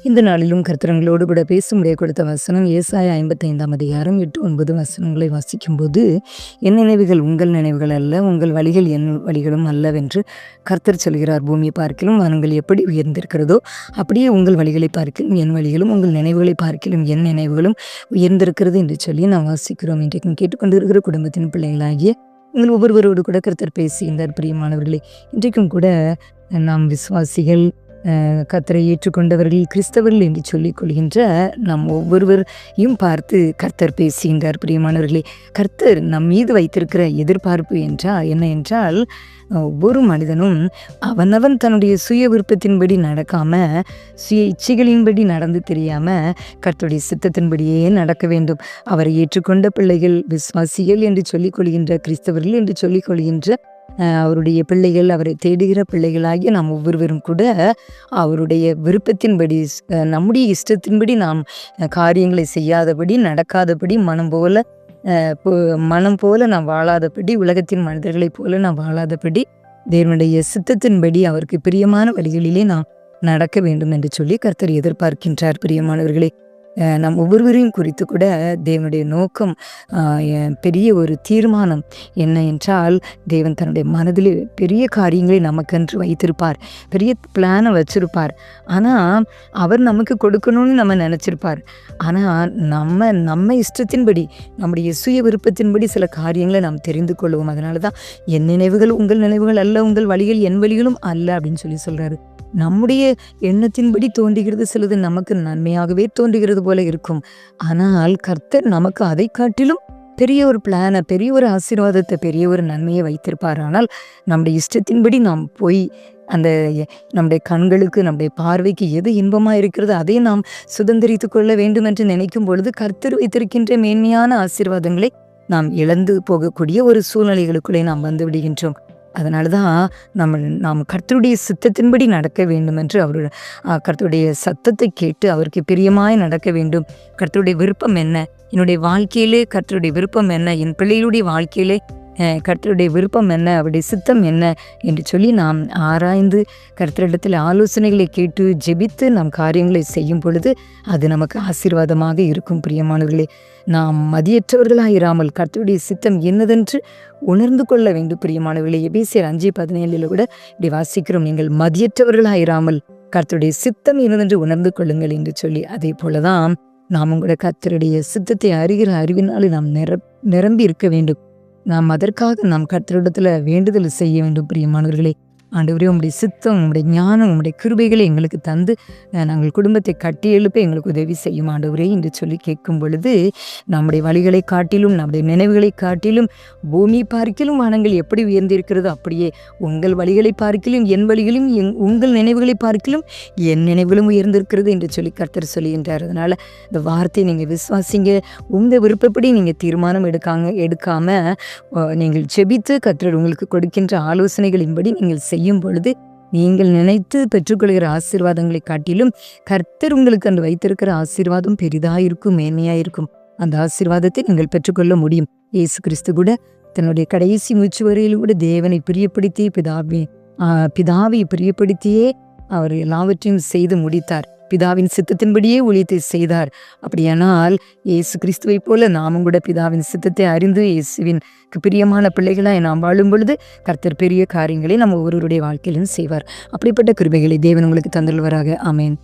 இந்த நாளிலும் கர்த்தரங்களோடு கூட பேசும்படியாக கொடுத்த வசனம் ஏசாயா 55ஆம் அதிகாரம் 8-9 வசனங்களை வாசிக்கும்போது, என் நினைவுகள் உங்கள் நினைவுகள் அல்ல, உங்கள் வழிகள் என் வழிகளும் அல்லவென்று கர்த்தர் சொல்கிறார். பூமியை பார்க்கிலும் வானங்கள் எப்படி உயர்ந்திருக்கிறதோ அப்படியே உங்கள் வழிகளை பார்க்கிலும் என் வழிகளும், உங்கள் நினைவுகளை பார்க்கிலும் என் நினைவுகளும் உயர்ந்திருக்கிறது என்று சொல்லி நாம் வாசிக்கிறோம். இன்றைக்கும் கேட்டுக்கொண்டிருக்கிற குடும்பத்தின் பிள்ளைகளாகிய உங்கள் ஒவ்வொருவரோடு கூட கர்த்தர் பேசுகின்றார். பிரியமானவர்களே, இன்றைக்கும் கூட நாம் விசுவாசிகள், கர்த்தரை ஏற்றுக்கொண்டவர்கள், கிறிஸ்தவர்கள் என்று சொல்லிக் கொள்கின்ற நம் ஒவ்வொருவரையும் பார்த்து கர்த்தர் பேசுகின்றார். பிரியமானவர்களே, கர்த்தர் நம் மீது வைத்திருக்கிற எதிர்பார்ப்பு என்ன என்றால், ஒவ்வொரு மனிதனும் அவனவன் தன்னுடைய சுய விருப்பத்தின்படி நடக்காம, சுய இச்சைகளின்படி நடந்து தெரியாம கர்த்தருடைய சித்தத்தின்படியே நடக்க வேண்டும். அவரை ஏற்றுக்கொண்ட பிள்ளைகள், விசுவாசிகள் என்று சொல்லிக் கொள்கின்ற, கிறிஸ்தவர்கள் என்று சொல்லிக் கொள்கின்ற அவருடைய பிள்ளைகள், அவரை தேடுகிற பிள்ளைகளாகிய நாம் ஒவ்வொருவரும் கூட அவருடைய விருப்பத்தின்படி, நம்முடைய இஷ்டத்தின்படி நாம் காரியங்களை செய்யாதபடி, நடக்காதபடி, மனம் போல நாம் வாழாதபடி, உலகத்தின் மனிதர்களைப் போல நாம் வாழாதபடி, தேவனுடைய சித்தத்தின்படி அவருக்கு பிரியமான வழிகளிலே நாம் நடக்க வேண்டும் என்று சொல்லி கர்த்தர் எதிர்பார்க்கின்றார். பிரியமானவர்களே, நம் ஒவ்வொருவரையும் குறித்து கூட தேவனுடைய நோக்கம், பெரிய ஒரு தீர்மானம் என்ன என்றால், தேவன் தன்னுடைய மனதில் பெரிய காரியங்களை நமக்கென்று வைத்திருப்பார், பெரிய பிளானை வச்சிருப்பார். ஆனால் அவர் நமக்கு கொடுக்கணும்னு நம்ம நினச்சிருப்பார். ஆனால் நம்ம இஷ்டத்தின்படி, நம்முடைய சுய விருப்பத்தின்படி சில காரியங்களை நாம் தெரிந்து கொள்வோம். அதனால தான் என் நினைவுகள் உங்கள் நினைவுகள் அல்ல, உங்கள் வழிகள் என் வழிகளும் அல்ல அப்படின்னு சொல்லி சொல்கிறாரு. நம்முடைய எண்ணத்தின்படி தோன்றுகிறது சிலது நமக்கு நன்மையாகவே தோன்றுகிறது போல இருக்கும். ஆனால் கர்த்தர் நமக்கு அதை காட்டிலும் பெரிய ஒரு பிளானை, பெரிய ஒரு ஆசீர்வாதத்தை, பெரிய ஒரு நன்மையை வைத்திருப்பார். ஆனால் நம்முடைய இஷ்டத்தின்படி நாம் போய் நம்முடைய கண்களுக்கு, நம்முடைய பார்வைக்கு எது இன்பமாக இருக்கிறது அதை நாம் சுதந்திரித்து கொள்ள வேண்டும் என்று நினைக்கும் பொழுது கர்த்தர் வைத்திருக்கின்ற மேன்மையான ஆசீர்வாதங்களை நாம் இழந்து போகக்கூடிய ஒரு சூழ்நிலைகளுக்குள்ளே நாம் வந்து விடுகின்றோம். அதனால தான் நாம் கர்த்தருடைய சித்தத்தின்படி நடக்க வேண்டும் என்று கர்த்தருடைய சத்தத்தை கேட்டு அவருக்கு பிரியமாய் நடக்க வேண்டும். கர்த்தருடைய விருப்பம் என்ன, என்னுடைய வாழ்க்கையிலே கர்த்தருடைய விருப்பம் என்ன, என் பிள்ளைகளுடைய வாழ்க்கையிலே கர்த்தருடைய விருப்பம் என்ன, அவருடைய சித்தம் என்ன என்று சொல்லி நாம் ஆராய்ந்து கர்த்தரிடத்தில் ஆலோசனைகளை கேட்டு ஜெபித்து நாம் காரியங்களை செய்யும் பொழுது அது நமக்கு ஆசீர்வாதமாக இருக்கும். பிரியமானவர்களே, நாம் மதியற்றவர்களாயிராமல் கர்த்தருடைய சித்தம் என்னதென்று உணர்ந்து கொள்ள வேண்டும். பிரியமானவர்களே, எபேசியர் 5:17 கூட இப்படி வாசிக்கிறோம், நீங்கள் மதியற்றவர்களாயிராமல் கர்த்தருடைய சித்தம் என்னதென்று உணர்ந்து கொள்ளுங்கள் என்று சொல்லி. அதே போலதான் நாம் கூட கர்த்தருடைய சித்தத்தை அறிகிற அறிவினாலே நாம் நிரம்பி இருக்க வேண்டும். நாம் அதற்காக நாம் கர்த்தரிடத்துல வேண்டுதல் செய்ய வேண்டும். பிரியமானவர்களே, ஆண்டவரே, உம்முடைய சித்தம், உம்முடைய ஞானம், உம்முடைய கிருபைகளை எங்களுக்கு தந்து நாங்கள் குடும்பத்தை கட்டி எழுப்ப எங்களுக்கு உதவி செய்யும் ஆண்டவரே என்று சொல்லி கேட்கும் பொழுது, நம்முடைய வழிகளை காட்டிலும், நம்முடைய நினைவுகளை காட்டிலும், பூமி பார்க்கிலும் வானங்கள் எப்படி உயர்ந்திருக்கிறதோ அப்படியே உங்கள் வழிகளை பார்க்கிலும் என் வழிகளும், உங்கள் நினைவுகளை பார்க்கிலும் என் நினைவுகளும் உயர்ந்திருக்கிறது என்று சொல்லி கர்த்தர் சொல்லுகின்றார். அதனால் இந்த வார்த்தையை நீங்கள் விசுவாசிங்க. உங்கள் விருப்பப்படி நீங்கள் தீர்மானம் எடுக்காம நீங்கள் செபித்து கர்த்தர் உங்களுக்கு கொடுக்கின்ற ஆலோசனைகளின்படி நீங்கள் செய்யும் பொழுது நீங்கள் நினைத்து பெற்றுக்கொள்கிற ஆசீர்வாதங்களை காட்டிலும் கர்த்தர் உங்களுக்கு அந்த வைத்திருக்கிற ஆசீர்வாதம் பெரிதாயிருக்கும், மேன்மையாயிருக்கும். அந்த ஆசீர்வாதத்தை நீங்கள் பெற்றுக்கொள்ள முடியும். இயேசு கிறிஸ்து கூட தன்னுடைய கடைசி மூச்சு வரையில் கூட தேவனை பிரியப்படுத்தி, பிதாவை பிரியப்படுத்தியே அவர் எல்லாவற்றையும் செய்து முடித்தார். பிதாவின் சித்தத்தின்படியே ஊழியத்தை செய்தார். அப்படியானால் இயேசு கிறிஸ்துவை போல நாமும் கூட பிதாவின் சித்தத்தை அறிந்து இயேசுவின் பிரியமான பிள்ளைகளாய் நாம் வாழும் பொழுது கர்த்தர் பெரிய காரியங்களை நம்ம ஒவ்வொருவருடைய வாழ்க்கையிலும் செய்வார். அப்படிப்பட்ட கிருபைகளை தேவன் உங்களுக்கு தந்துள்வராக. ஆமென்.